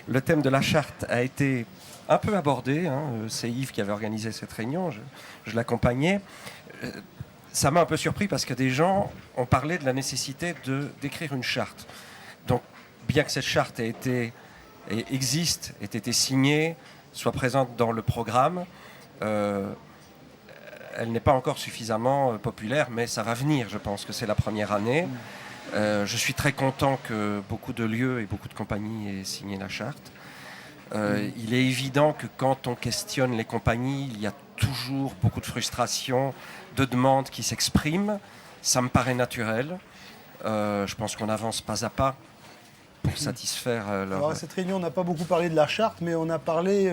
Le thème de la charte a été un peu abordé. C'est Yves qui avait organisé cette réunion, je l'accompagnais. Ça m'a un peu surpris parce que des gens ont parlé de la nécessité d'écrire une charte. Donc, bien que cette charte existe, ait été signée, soit présente dans le programme, elle n'est pas encore suffisamment populaire, mais ça va venir. Je pense que c'est la première année. Je suis très content que beaucoup de lieux et beaucoup de compagnies aient signé la charte. Il est évident que quand on questionne les compagnies, il y a toujours beaucoup de frustration, de demandes qui s'expriment. Ça me paraît naturel. Je pense qu'on avance pas à pas pour satisfaire leur... Alors à cette réunion, on n'a pas beaucoup parlé de la charte, mais on a parlé,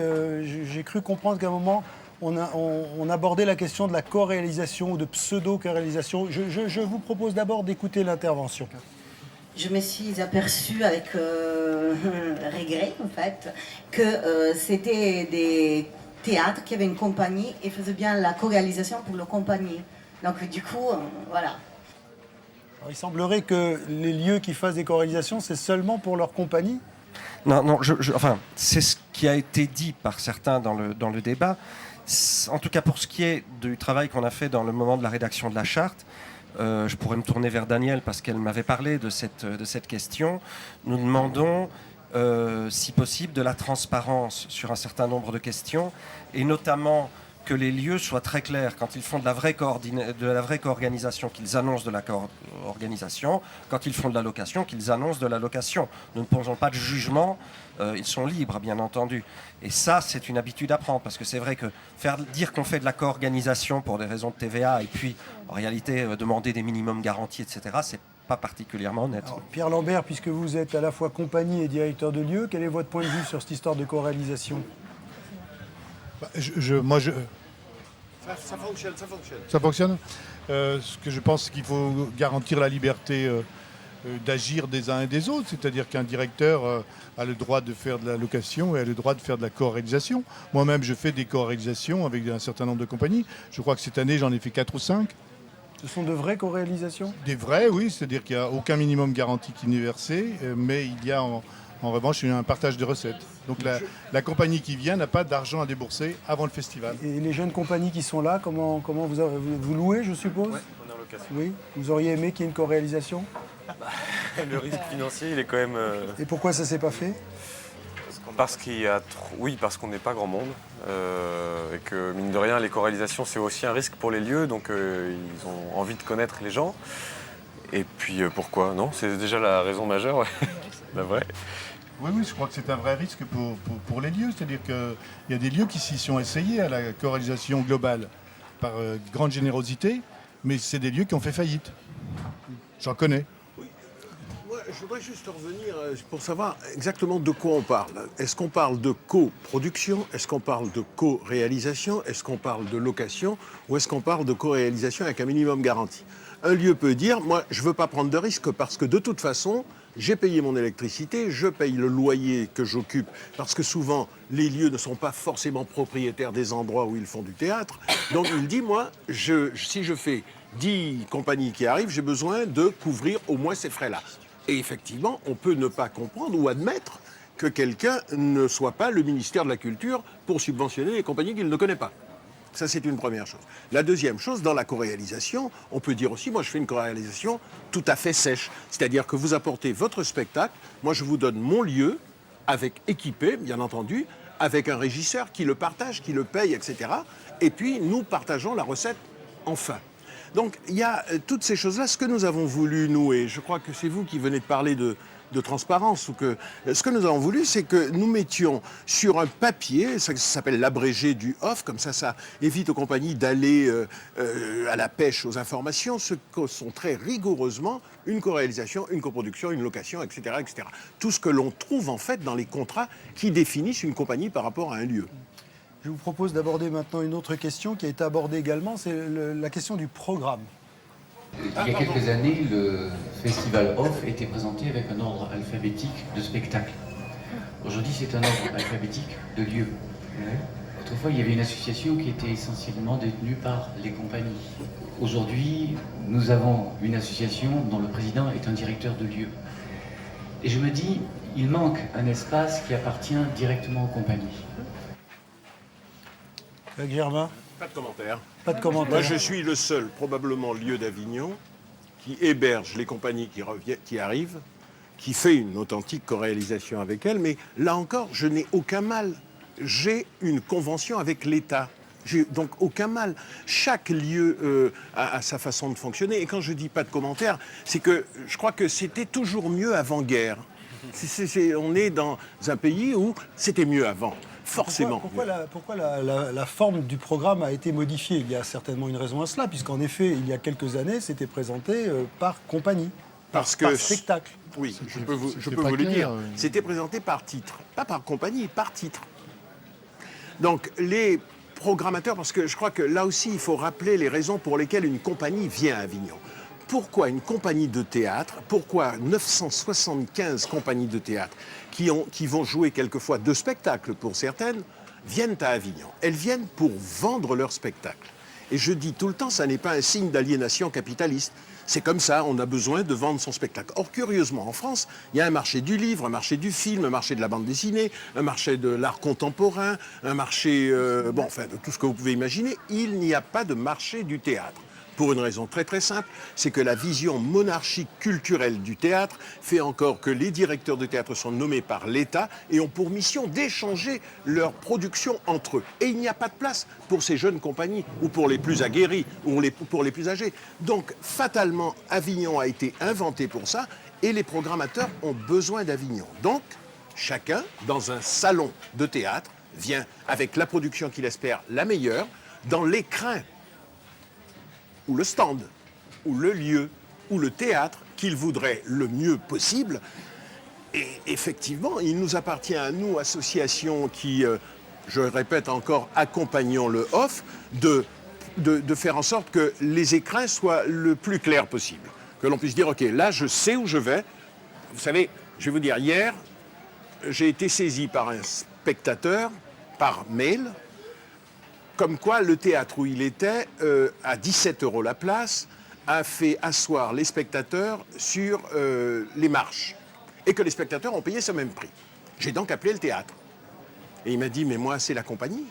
j'ai cru comprendre qu'à un moment, on abordait la question de la co-réalisation ou de pseudo-co-réalisation. Je vous propose d'abord d'écouter l'intervention. Je me suis aperçue avec regret, en fait, que c'était des théâtres qui avaient une compagnie et faisaient bien la co-réalisation pour la compagnie. Donc du coup, voilà. Alors, il semblerait que les lieux qui fassent des co-réalisations, c'est seulement pour leur compagnie. Non, enfin, c'est ce qui a été dit par certains dans le débat. En tout cas, pour ce qui est du travail qu'on a fait dans le moment de la rédaction de la charte, je pourrais me tourner vers Daniel parce qu'elle m'avait parlé de cette question. Nous demandons, si possible, de la transparence sur un certain nombre de questions, et notamment que les lieux soient très clairs. Quand ils font de la vraie co-organisation, qu'ils annoncent de la co-organisation. Quand ils font de la location, qu'ils annoncent de la location. Nous ne posons pas de jugement. Ils sont libres, bien entendu. Et ça, c'est une habitude à prendre. Parce que c'est vrai que dire qu'on fait de la co-organisation pour des raisons de TVA, et puis, en réalité, demander des minimums garantis, etc., c'est pas particulièrement honnête. Alors, Pierre Lambert, puisque vous êtes à la fois compagnie et directeur de lieu, quel est votre point de vue sur cette histoire de co-réalisation ? Ça fonctionne. Ça fonctionne. Ce que je pense, c'est qu'il faut garantir la liberté d'agir des uns et des autres. C'est-à-dire qu'un directeur a le droit de faire de la location et a le droit de faire de la co-réalisation. Moi-même, je fais des co-réalisations avec un certain nombre de compagnies. Je crois que cette année, j'en ai fait 4 ou 5. Ce sont de vraies co-réalisations ? Des vraies, oui. C'est-à-dire qu'il n'y a aucun minimum garanti qui n'est versé, mais il y a en revanche un partage de recettes. Donc la compagnie qui vient n'a pas d'argent à débourser avant le festival. Et les jeunes compagnies qui sont là, comment vous louez, je suppose ? Oui, on est en location. Oui. Vous auriez aimé qu'il y ait une co-réalisation ? Le risque financier, il est quand même... Et pourquoi ça ne s'est pas fait ? Parce qu'on n'est pas grand monde. Et que, mine de rien, les co-réalisations, c'est aussi un risque pour les lieux. Donc, ils ont envie de connaître les gens. Et puis, pourquoi ? Non, c'est déjà la raison majeure, ouais. La vraie. Oui, je crois que c'est un vrai risque pour les lieux. C'est-à-dire qu'il y a des lieux qui s'y sont essayés à la co-réalisation globale par grande générosité, mais c'est des lieux qui ont fait faillite. J'en connais. Oui. Moi, je voudrais juste revenir pour savoir exactement de quoi on parle. Est-ce qu'on parle de coproduction ? Est-ce qu'on parle de co-réalisation ? Est-ce qu'on parle de location ? Ou est-ce qu'on parle de co-réalisation avec un minimum garanti ? Un lieu peut dire, moi, je ne veux pas prendre de risque parce que de toute façon, j'ai payé mon électricité, je paye le loyer que j'occupe, parce que souvent, les lieux ne sont pas forcément propriétaires des endroits où ils font du théâtre. Donc il dit, moi, si je fais 10 compagnies qui arrivent, j'ai besoin de couvrir au moins ces frais-là. Et effectivement, on peut ne pas comprendre ou admettre que quelqu'un ne soit pas le ministère de la Culture pour subventionner les compagnies qu'il ne connaît pas. Ça, c'est une première chose. La deuxième chose, dans la co-réalisation, on peut dire aussi, moi, je fais une co-réalisation tout à fait sèche. C'est-à-dire que vous apportez votre spectacle, moi, je vous donne mon lieu, équipé, bien entendu, avec un régisseur qui le partage, qui le paye, etc. Et puis, nous partageons la recette enfin. Donc, il y a toutes ces choses-là. Ce que nous avons voulu, nous, et je crois que c'est vous qui venez de parler de transparence, ce que nous avons voulu, c'est que nous mettions sur un papier, ça s'appelle l'abrégé du off, comme ça évite aux compagnies d'aller à la pêche aux informations, ce que sont très rigoureusement une co-réalisation, une coproduction, une location, etc., etc. Tout ce que l'on trouve en fait dans les contrats qui définissent une compagnie par rapport à un lieu. Je vous propose d'aborder maintenant une autre question qui a été abordée également, c'est la question du programme. Il y a quelques années, le festival Off était présenté avec un ordre alphabétique de spectacles. Aujourd'hui, c'est un ordre alphabétique de lieux. Autrefois, il y avait une association qui était essentiellement détenue par les compagnies. Aujourd'hui, nous avons une association dont le président est un directeur de lieu. Et je me dis, il manque un espace qui appartient directement aux compagnies. Avec Germain, Pas de commentaire. pas de commentaire. Moi, je suis le seul, probablement lieu d'Avignon, qui héberge les compagnies qui arrivent, qui fait une authentique co-réalisation avec elles. Mais là encore, je n'ai aucun mal. J'ai une convention avec l'État. J'ai donc aucun mal. Chaque lieu a sa façon de fonctionner. Et quand je dis pas de commentaire, c'est que je crois que c'était toujours mieux avant-guerre. On est dans un pays où c'était mieux avant. Forcément. Pourquoi la forme du programme a été modifiée? Il y a certainement une raison à cela, puisqu'en effet, il y a quelques années, c'était présenté par compagnie, par spectacle. Oui, je peux vous pas le clair, dire. oui. C'était présenté par titre, pas par compagnie, par titre. Donc les programmateurs, parce que je crois que là aussi, il faut rappeler les raisons pour lesquelles une compagnie vient à Avignon. Pourquoi une compagnie de théâtre, pourquoi 975 compagnies de théâtre qui vont jouer quelquefois 2 spectacles pour certaines, viennent à Avignon? Elles viennent pour vendre leur spectacle. Et je dis tout le temps, ça n'est pas un signe d'aliénation capitaliste. C'est comme ça, on a besoin de vendre son spectacle. Or, curieusement, en France, il y a un marché du livre, un marché du film, un marché de la bande dessinée, un marché de l'art contemporain, un marché, de tout ce que vous pouvez imaginer. Il n'y a pas de marché du théâtre. Pour une raison très très simple, c'est que la vision monarchique culturelle du théâtre fait encore que les directeurs de théâtre sont nommés par l'État et ont pour mission d'échanger leur production entre eux. Et il n'y a pas de place pour ces jeunes compagnies, ou pour les plus aguerris, ou pour les plus âgés. Donc, fatalement, Avignon a été inventé pour ça, et les programmateurs ont besoin d'Avignon. Donc, chacun, dans un salon de théâtre, vient avec la production qu'il espère la meilleure, dans l'écrin ou le stand, ou le lieu, ou le théâtre qu'il voudrait le mieux possible. Et effectivement, il nous appartient à nous, associations qui, je répète encore, accompagnons le off, de faire en sorte que les écrins soient le plus clairs possible. Que l'on puisse dire, OK, là, je sais où je vais. Vous savez, je vais vous dire, hier, j'ai été saisi par un spectateur, par mail, comme quoi le théâtre où il était, à 17 € la place, a fait asseoir les spectateurs sur les marches. Et que les spectateurs ont payé ce même prix. J'ai donc appelé le théâtre. Et il m'a dit, mais moi, c'est la compagnie.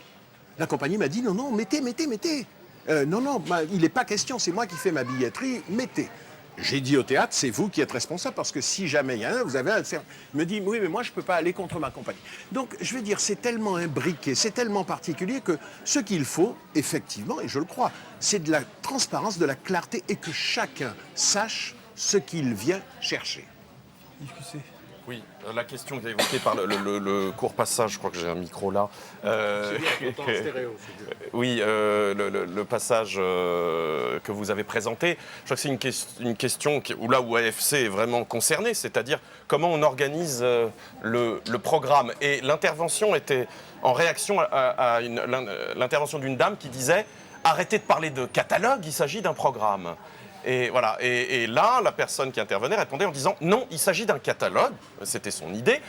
La compagnie m'a dit, non, mettez. Non, il n'est pas question, c'est moi qui fais ma billetterie, mettez. J'ai dit au théâtre, c'est vous qui êtes responsable, parce que si jamais il y en a, vous avez à le faire. Il me dit, oui, mais moi, je ne peux pas aller contre ma compagnie. Donc, je veux dire, c'est tellement imbriqué, c'est tellement particulier que ce qu'il faut, effectivement, et je le crois, c'est de la transparence, de la clarté, et que chacun sache ce qu'il vient chercher. Oui, la question qui est évoquée par le court passage, je crois que j'ai un micro là. Oui, le passage que vous avez présenté, je crois que c'est une question où AFC est vraiment concerné, c'est-à-dire comment on organise le programme. Et l'intervention était en réaction à l'intervention d'une dame qui disait « Arrêtez de parler de catalogue, il s'agit d'un programme ». Et voilà. Et là, la personne qui intervenait répondait en disant non, il s'agit d'un catalogue, c'était son idée,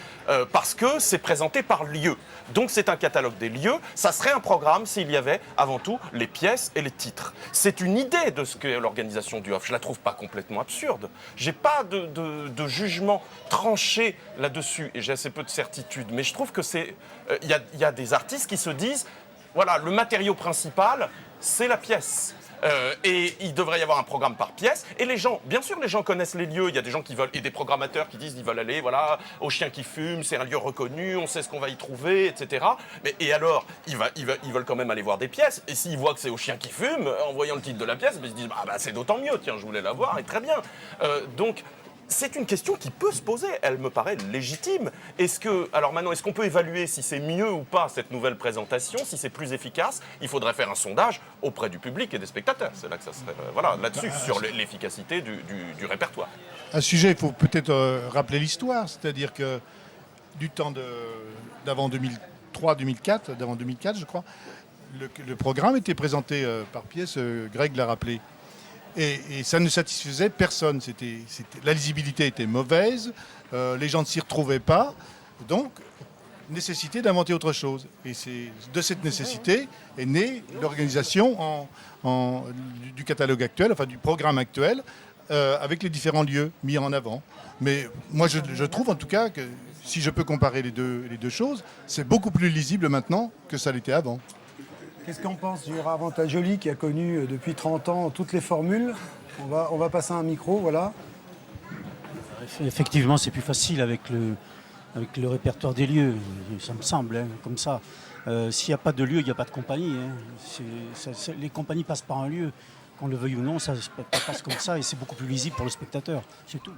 parce que c'est présenté par lieu. Donc c'est un catalogue des lieux. Ça serait un programme s'il y avait avant tout les pièces et les titres. C'est une idée de ce qu'est l'organisation du off. Je la trouve pas complètement absurde. J'ai pas de jugement tranché là-dessus et j'ai assez peu de certitude. Mais je trouve que il y a des artistes qui se disent voilà, le matériau principal, c'est la pièce. Et il devrait y avoir un programme par pièce. Et les gens, bien sûr, les gens connaissent les lieux. Il y a des gens qui veulent, et des programmateurs qui disent qu'ils veulent aller, voilà, au Chien qui fume, c'est un lieu reconnu, on sait ce qu'on va y trouver, etc. Mais, et alors, ils veulent quand même aller voir des pièces. Et s'ils voient que c'est au Chien qui fume, en voyant le titre de la pièce, ils se disent, bah c'est d'autant mieux, tiens, je voulais la voir, et très bien. Donc, c'est une question qui peut se poser, elle me paraît légitime. Alors maintenant, est-ce qu'on peut évaluer si c'est mieux ou pas cette nouvelle présentation, si c'est plus efficace? Il faudrait faire un sondage auprès du public et des spectateurs. C'est là que ça serait, là-dessus, sur l'efficacité du répertoire. Un sujet, il faut peut-être rappeler l'histoire, c'est-à-dire que du temps d'avant 2003-2004, d'avant 2004, je crois, le programme était présenté par pièce, Greg l'a rappelé. Et ça ne satisfaisait personne. La lisibilité était mauvaise, les gens ne s'y retrouvaient pas. Donc, nécessité d'inventer autre chose. Et c'est de cette nécessité est née l'organisation du catalogue actuel, enfin du programme actuel, avec les différents lieux mis en avant. Mais moi, je trouve en tout cas que si je peux comparer les deux choses, c'est beaucoup plus lisible maintenant que ça l'était avant. Qu'est-ce qu'on pense du Gérard Joly qui a connu depuis 30 ans toutes les formules? On va passer un micro, voilà. Effectivement, c'est plus facile avec le répertoire des lieux, ça me semble, hein, comme ça. S'il n'y a pas de lieu, il n'y a pas de compagnie. Hein. Les compagnies passent par un lieu, qu'on le veuille ou non, ça passe comme ça et c'est beaucoup plus lisible pour le spectateur, c'est tout.